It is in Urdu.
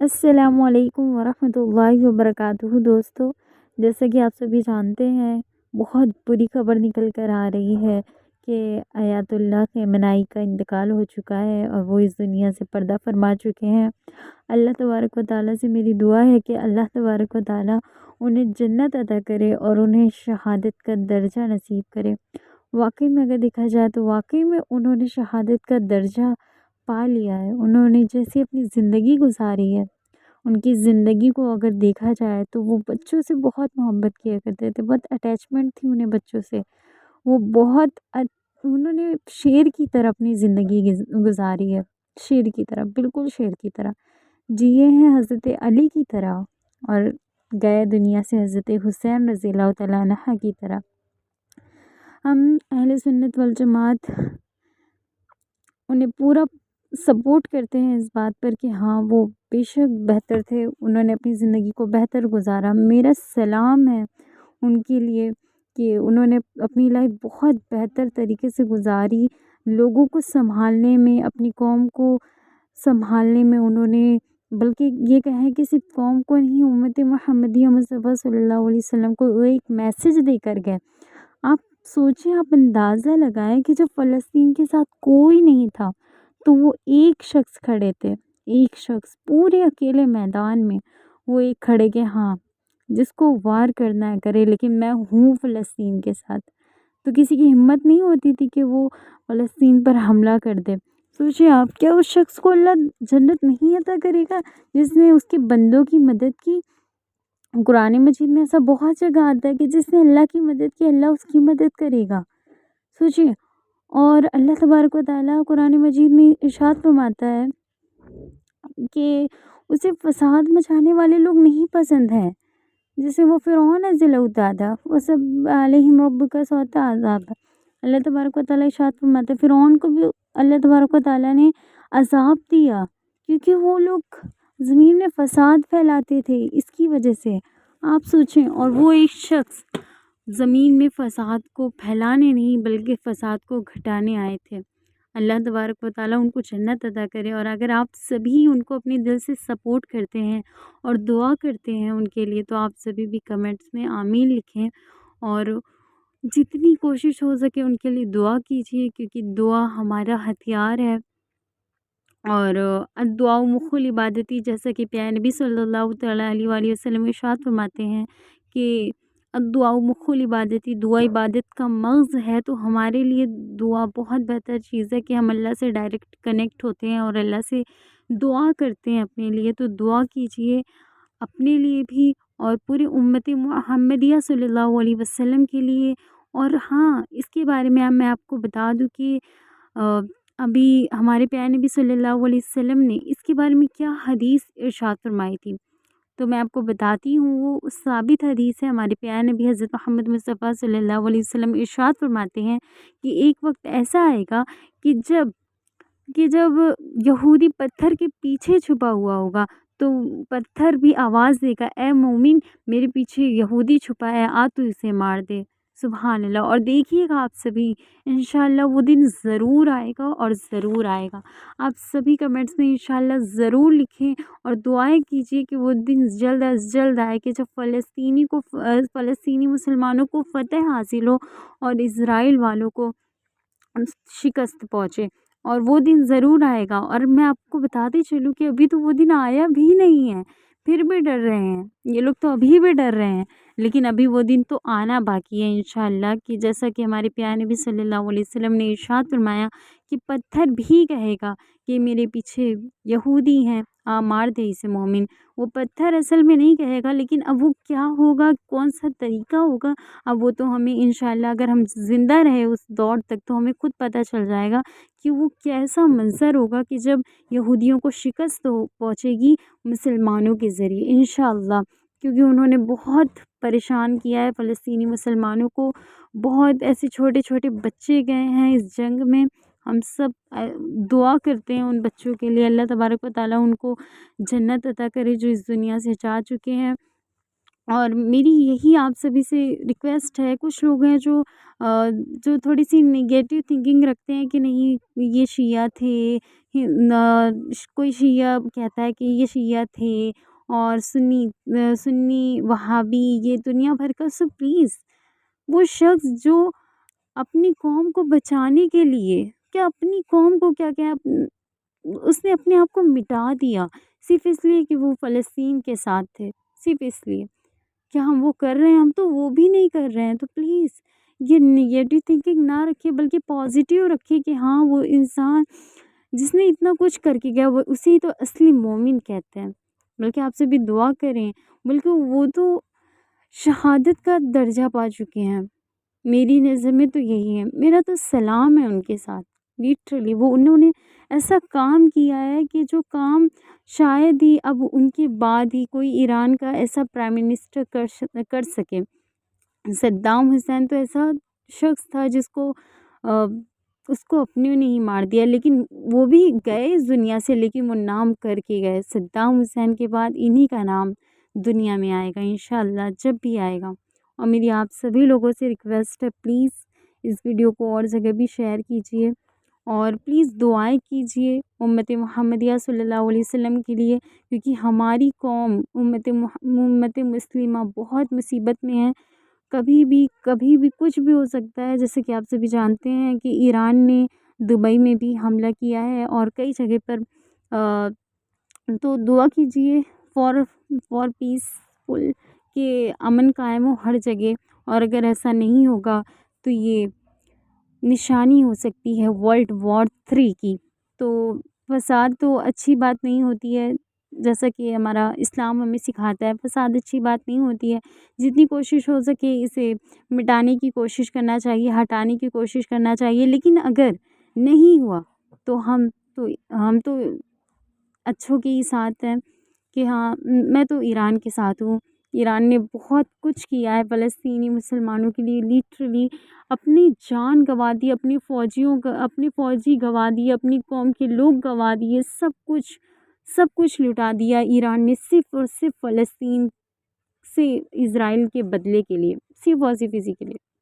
السلام علیکم ورحمۃ اللہ وبرکاتہ دوستو، جیسا کہ آپ سبھی جانتے ہیں، بہت بری خبر نکل کر آ رہی ہے کہ آیت اللہ خیمنائی کا انتقال ہو چکا ہے اور وہ اس دنیا سے پردہ فرما چکے ہیں۔ اللہ تبارک و تعالیٰ سے میری دعا ہے کہ اللہ تبارک و تعالیٰ انہیں جنت عطا کرے اور انہیں شہادت کا درجہ نصیب کرے۔ واقعی میں اگر دیکھا جائے تو واقعی میں انہوں نے شہادت کا درجہ پا لیا ہے۔ انہوں نے جیسے اپنی زندگی گزاری ہے، ان کی زندگی کو اگر دیکھا جائے تو وہ بچوں سے بہت محبت کیا کرتے تھے، بہت اٹیچمنٹ تھی انہیں بچوں سے۔ وہ انہوں نے شیر کی طرح اپنی زندگی گزاری ہے، شیر کی طرح، بالکل شیر کی طرح جیے ہیں، حضرت علی کی طرح، اور گئے دنیا سے حضرت حسین رضی اللہ تعالیٰ عنہ کی طرح۔ ہم اہل سنت والجماعت انہیں پورا سپورٹ کرتے ہیں اس بات پر کہ ہاں وہ بے شک بہتر تھے، انہوں نے اپنی زندگی کو بہتر گزارا۔ میرا سلام ہے ان کے لیے کہ انہوں نے اپنی لائف بہت بہتر طریقے سے گزاری، لوگوں کو سنبھالنے میں، اپنی قوم کو سنبھالنے میں انہوں نے، بلکہ یہ کہیں کہ صرف قوم کو نہیں، امت محمدیہ مصطفیٰ صلی اللہ علیہ وسلم کو وہ ایک میسج دے کر گئے۔ آپ سوچیں، آپ اندازہ لگائیں کہ جب فلسطین کے ساتھ کوئی نہیں تھا تو وہ ایک شخص کھڑے تھے، ایک شخص پورے اکیلے میدان میں، وہ ایک کھڑے کہ ہاں جس کو وار کرنا ہے کرے، لیکن میں ہوں فلسطین کے ساتھ۔ تو کسی کی ہمت نہیں ہوتی تھی کہ وہ فلسطین پر حملہ کر دے۔ سوچیں آپ، کیا اس شخص کو اللہ جنت نہیں عطا کرے گا جس نے اس کے بندوں کی مدد کی؟ قرآن مجید میں ایسا بہت جگہ آتا ہے کہ جس نے اللہ کی مدد کی، اللہ اس کی مدد کرے گا۔ سوچیں، اور اللہ تبارک و تعالیٰ قرآن مجید میں ارشاد فرماتا ہے کہ اسے فساد مچانے والے لوگ نہیں پسند ہیں، جسے وہ فرعون ذل الاوتاد وصب علیہم ربک سوط عذاب۔ اللہ تبارک و تعالیٰ ارشاد فرماتا ہے فرعون کو بھی اللہ تبارک و تعالیٰ نے عذاب دیا کیونکہ وہ لوگ زمین میں فساد پھیلاتے تھے، اس کی وجہ سے۔ آپ سوچیں، اور وہ ایک شخص زمین میں فساد کو پھیلانے نہیں بلکہ فساد کو گھٹانے آئے تھے۔ اللہ تبارک و تعالیٰ ان کو جنت عطا کرے۔ اور اگر آپ سبھی ان کو اپنے دل سے سپورٹ کرتے ہیں اور دعا کرتے ہیں ان کے لیے، تو آپ سبھی بھی کمنٹس میں آمین لکھیں، اور جتنی کوشش ہو سکے ان کے لیے دعا کیجیے، کیونکہ دعا ہمارا ہتھیار ہے۔ اور الدعاء مخ العبادتی، جیسا کہ پیارے نبی صلی اللہ تعالیٰ علیہ وآلہ وسلم ارشاد فرماتے ہیں کہ الدعاء مخ العبادتی، دعا عبادت کا مغز ہے۔ تو ہمارے لیے دعا بہت بہتر چیز ہے کہ ہم اللہ سے ڈائریکٹ کنیکٹ ہوتے ہیں اور اللہ سے دعا کرتے ہیں اپنے لیے۔ تو دعا کیجیے اپنے لیے بھی اور پوری امت محمدیہ صلی اللہ علیہ وسلم کے لیے۔ اور ہاں، اس کے بارے میں آپ کو بتا دوں کہ ابھی ہمارے پیارے نبی صلی اللہ علیہ وسلم نے اس کے بارے میں کیا حدیث ارشاد فرمائی تھی، تو میں آپ کو بتاتی ہوں۔ وہ ثابت حدیث ہے، ہمارے پیارے نبی حضرت محمد مصطفیٰ صلی اللہ علیہ وسلم ارشاد فرماتے ہیں کہ ایک وقت ایسا آئے گا کہ جب یہودی پتھر کے پیچھے چھپا ہوا ہوگا تو پتھر بھی آواز دے گا، اے مومن میرے پیچھے یہودی چھپا ہے، آ تو اسے مار دے۔ سبحان اللہ۔ اور دیکھیے گا آپ سبھی، انشاءاللہ وہ دن ضرور آئے گا اور ضرور آئے گا۔ آپ سبھی کمنٹس میں انشاءاللہ ضرور لکھیں اور دعائیں کیجیے کہ وہ دن جلد از جلد آئے کہ جب فلسطینی مسلمانوں کو فتح حاصل ہو اور اسرائیل والوں کو شکست پہنچے۔ اور وہ دن ضرور آئے گا، اور میں آپ کو بتاتے چلوں کہ ابھی تو وہ دن آیا بھی نہیں ہے، پھر بھی ڈر رہے ہیں یہ لوگ، تو ابھی بھی ڈر رہے ہیں، لیکن ابھی وہ دن تو آنا باقی ہے انشاءاللہ۔ کہ جیسا کہ ہمارے پیارے نبی صلی اللہ علیہ وسلم نے ارشاد فرمایا کہ پتھر بھی کہے گا کہ میرے پیچھے یہودی ہیں، مار دے اسے مومن۔ وہ پتھر اصل میں نہیں کہے گا، لیکن اب وہ کیا ہوگا، کون سا طریقہ ہوگا، اب وہ تو ہمیں انشاءاللہ اگر ہم زندہ رہے اس دور تک تو ہمیں خود پتہ چل جائے گا کہ وہ کیسا منظر ہوگا کہ جب یہودیوں کو شکست پہنچے گی مسلمانوں کے ذریعے انشاءاللہ۔ کیونکہ انہوں نے بہت پریشان کیا ہے فلسطینی مسلمانوں کو، بہت ایسے چھوٹے چھوٹے بچے گئے ہیں اس جنگ میں۔ ہم سب دعا کرتے ہیں ان بچوں کے لیے، اللہ تبارک و تعالیٰ ان کو جنت عطا کرے جو اس دنیا سے جا چکے ہیں۔ اور میری یہی آپ سبھی سے ریکویسٹ ہے، کچھ لوگ ہیں جو تھوڑی سی نگیٹو تھنکنگ رکھتے ہیں کہ نہیں یہ شیعہ تھے، کوئی شیعہ کہتا ہے کہ یہ شیعہ تھے اور سنی وہابی یہ دنیا بھر کا. سو پلیز وہ شخص جو اپنی قوم کو بچانے کے لیے کیا اپنی قوم کو کیا اس نے اپنے آپ کو مٹا دیا صرف اس لیے کہ وہ فلسطین کے ساتھ تھے. صرف اس لیے کیا ہم وہ کر رہے ہیں؟ ہم تو وہ بھی نہیں کر رہے ہیں. تو پلیز یہ نیگیٹو تھنکنگ نہ رکھیے بلکہ پازیٹیو رکھیے کہ ہاں وہ انسان جس نے اتنا کچھ کر کے گیا وہ اسی تو اصلی مومن کہتے ہیں. بلکہ آپ سے بھی دعا کریں بلکہ وہ تو شہادت کا درجہ پا چکے ہیں. میری نظر میں تو یہی ہے. میرا تو سلام ہے ان کے ساتھ. لٹرلی وہ انہوں نے ایسا کام کیا ہے کہ جو کام شاید ہی اب ان کے بعد ہی کوئی ایران کا ایسا پرائم منسٹر کر سکے. صدام حسین تو ایسا شخص تھا جس کو اس کو اپنے نے ہی مار دیا لیکن وہ بھی گئے اس دنیا سے لیکن وہ نام کر کے گئے. صدام حسین کے بعد انہی کا نام دنیا میں آئے گا انشاءاللہ جب بھی آئے گا. اور میری آپ سبھی لوگوں سے ریکویسٹ ہے پلیز اس ویڈیو کو اور جگہ بھی شیئر کیجیے اور پلیز دعائیں کیجیے امت محمدیہ صلی اللہ علیہ وسلم کے لیے کیونکہ ہماری قوم امت مسلمہ بہت مصیبت میں ہے. کبھی بھی کچھ بھی ہو سکتا ہے. جیسے کہ آپ سبھی جانتے ہیں کہ ایران نے دبئی میں بھی حملہ کیا ہے اور کئی جگہ پر تو دعا کیجیے فار پیسفل کہ امن قائم ہو ہر جگہ. اور اگر ایسا نہیں ہوگا تو یہ نشانی ہو سکتی ہے ورلڈ وار 3 کی. تو فساد تو اچھی بات نہیں ہوتی ہے جیسا کہ ہمارا اسلام ہمیں سکھاتا ہے. فساد اچھی بات نہیں ہوتی ہے. جتنی کوشش ہو سکے اسے مٹانے کی کوشش کرنا چاہیے ہٹانے کی کوشش کرنا چاہیے. لیکن اگر نہیں ہوا تو ہم تو اچھوں کے ہی ساتھ ہیں کہ ہاں میں تو ایران کے ساتھ ہوں. ایران نے بہت کچھ کیا ہے فلسطینی مسلمانوں کے لیے. لٹرلی اپنی جان گنوا دی اپنی فوجی گنوا دی اپنی قوم کے لوگ گنوا دیے. سب کچھ لٹا دیا ایران نے صرف اور صرف فلسطین سے اسرائیل کے بدلے کے لیے صرف اور صرف اسی کے لیے.